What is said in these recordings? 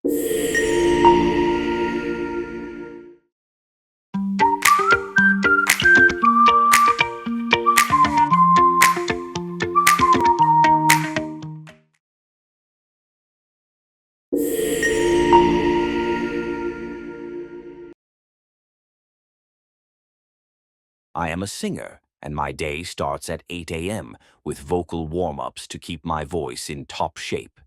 I am a singer, and my day starts at 8 a.m. with vocal warm-ups to keep my voice in top shape.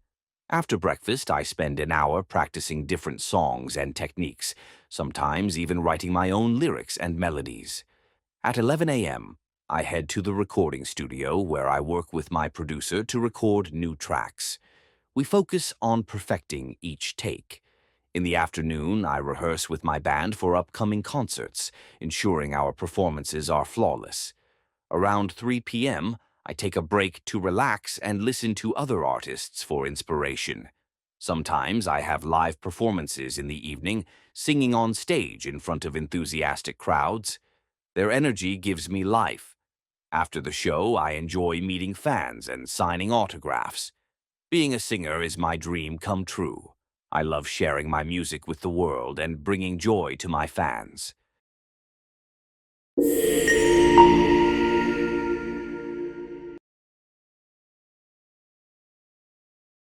After breakfast, I spend an hour practicing different songs and techniques, sometimes even writing my own lyrics and melodies. At 11 a.m., I head to the recording studio where I work with my producer to record new tracks. We focus on perfecting each take. In the afternoon, I rehearse with my band for upcoming concerts, ensuring our performances are flawless. Around 3 p.m., I take a break to relax and listen to other artists for inspiration. Sometimes I have live performances in the evening, singing on stage in front of enthusiastic crowds. Their energy gives me life. After the show, I enjoy meeting fans and signing autographs. Being a singer is my dream come true. I love sharing my music with the world and bringing joy to my fans.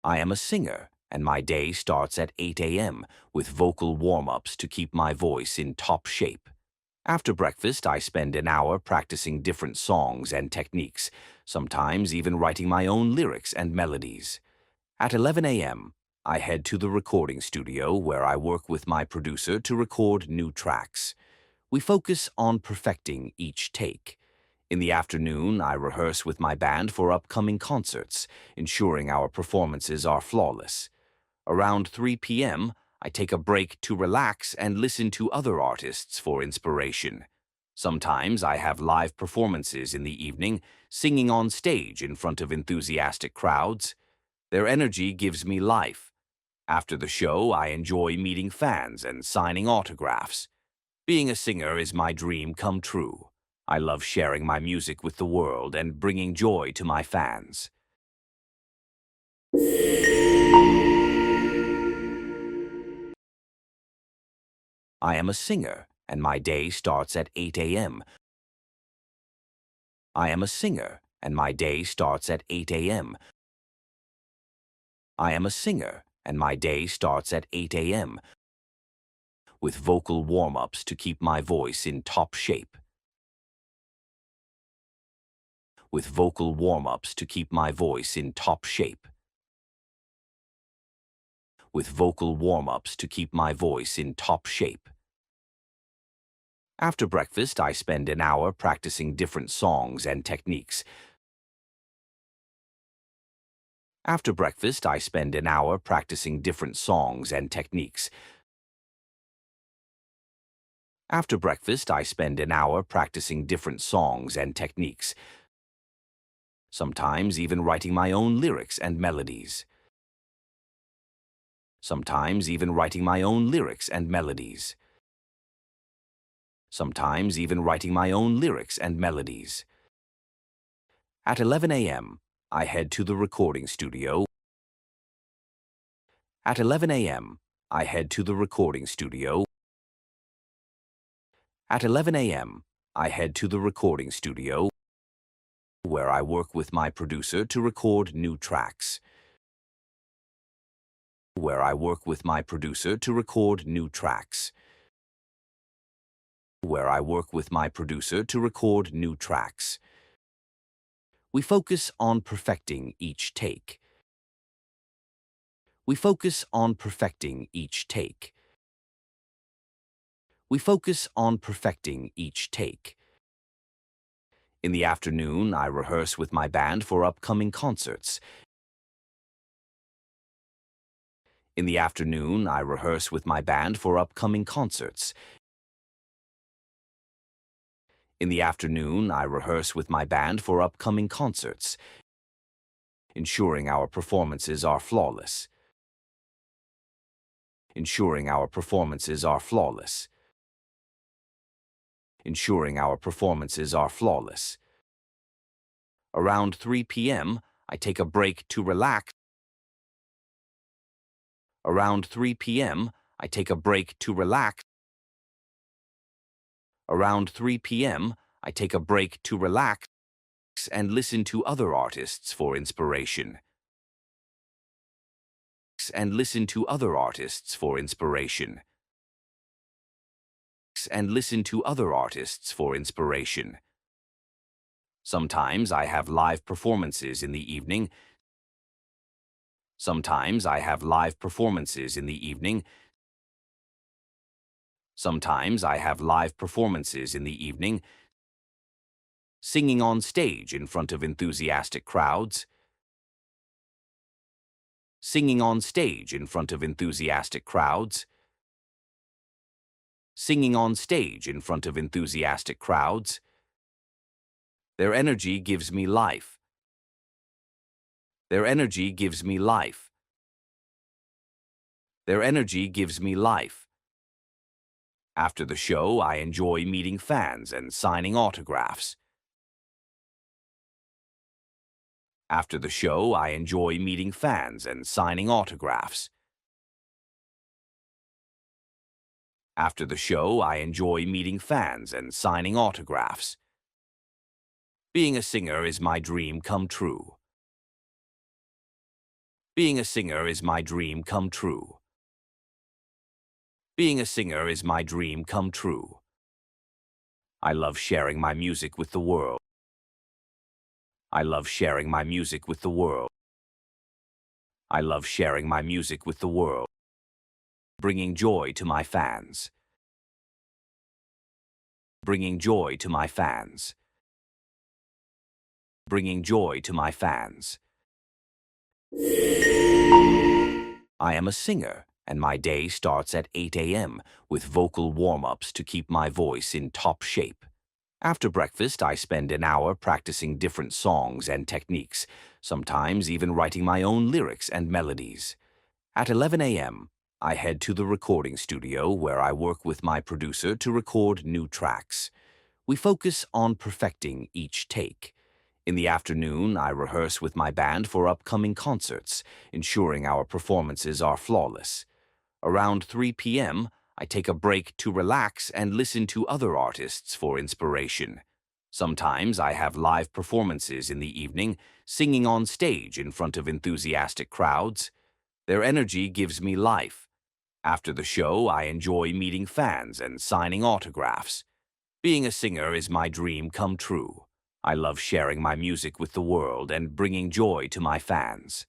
I am a singer, and my day starts at 8 a.m. with vocal warm-ups to keep my voice in top shape. After breakfast, I spend an hour practicing different songs and techniques, sometimes even writing my own lyrics and melodies. At 11 a.m., I head to the recording studio where I work with my producer to record new tracks. We focus on perfecting each take. In the afternoon, I rehearse with my band for upcoming concerts, ensuring our performances are flawless. Around 3 p.m., I take a break to relax and listen to other artists for inspiration. Sometimes I have live performances in the evening, singing on stage in front of enthusiastic crowds. Their energy gives me life. After the show, I enjoy meeting fans and signing autographs. Being a singer is my dream come true. I love sharing my music with the world and bringing joy to my fans. I am a singer, and my day starts at 8 a.m. I am a singer, and my day starts at 8 a.m. I am a singer, and my day starts at 8 a.m. with vocal warm-ups to keep my voice in top shape. With vocal warm-ups to keep my voice in top shape. With vocal warm-ups to keep my voice in top shape. After breakfast, I spend an hour practicing different songs and techniques. After breakfast, I spend an hour practicing different songs and techniques. After breakfast, I spend an hour practicing different songs and techniques, sometimes even writing my own lyrics and melodies. Sometimes even writing my own lyrics and melodies. Sometimes even writing my own lyrics and melodies. At 11 a.m., I head to the recording studio. At 11 a.m., I head to the recording studio. At 11 a.m., I head to the recording studio where I work with my producer to record new tracks. Where I work with my producer to record new tracks. Where I work with my producer to record new tracks. We focus on perfecting each take. We focus on perfecting each take. We focus on perfecting each take. In the afternoon, I rehearse with my band for upcoming concerts. In the afternoon, I rehearse with my band for upcoming concerts. In the afternoon, I rehearse with my band for upcoming concerts, ensuring our performances are flawless. Ensuring our performances are flawless. Ensuring our performances are flawless. Around 3 p.m., I take a break to relax. Around 3 p.m., I take a break to relax. Around 3 p.m., I take a break to relax and listen to other artists for inspiration. And listen to other artists for inspiration. And listen to other artists for inspiration. Sometimes I have live performances in the evening. Sometimes I have live performances in the evening. Sometimes I have live performances in the evening, singing on stage in front of enthusiastic crowds. Singing on stage in front of enthusiastic crowds. Singing on stage in front of enthusiastic crowds. Their energy gives me life. Their energy gives me life. Their energy gives me life. After the show, I enjoy meeting fans and signing autographs. After the show, I enjoy meeting fans and signing autographs. After the show, I enjoy meeting fans and signing autographs. Being a singer is my dream come true. Being a singer is my dream come true. Being a singer is my dream come true. I love sharing my music with the world. I love sharing my music with the world. I love sharing my music with the world. Bringing joy to my fans. Bringing joy to my fans. Bringing joy to my fans. I am a singer, and my day starts at 8 a.m. with vocal warm-ups to keep my voice in top shape. After breakfast, I spend an hour practicing different songs and techniques, sometimes even writing my own lyrics and melodies. At 11 a.m., I head to the recording studio where I work with my producer to record new tracks. We focus on perfecting each take. In the afternoon, I rehearse with my band for upcoming concerts, ensuring our performances are flawless. Around 3 p.m., I take a break to relax and listen to other artists for inspiration. Sometimes I have live performances in the evening, singing on stage in front of enthusiastic crowds. Their energy gives me life. After the show, I enjoy meeting fans and signing autographs. Being a singer is my dream come true. I love sharing my music with the world and bringing joy to my fans.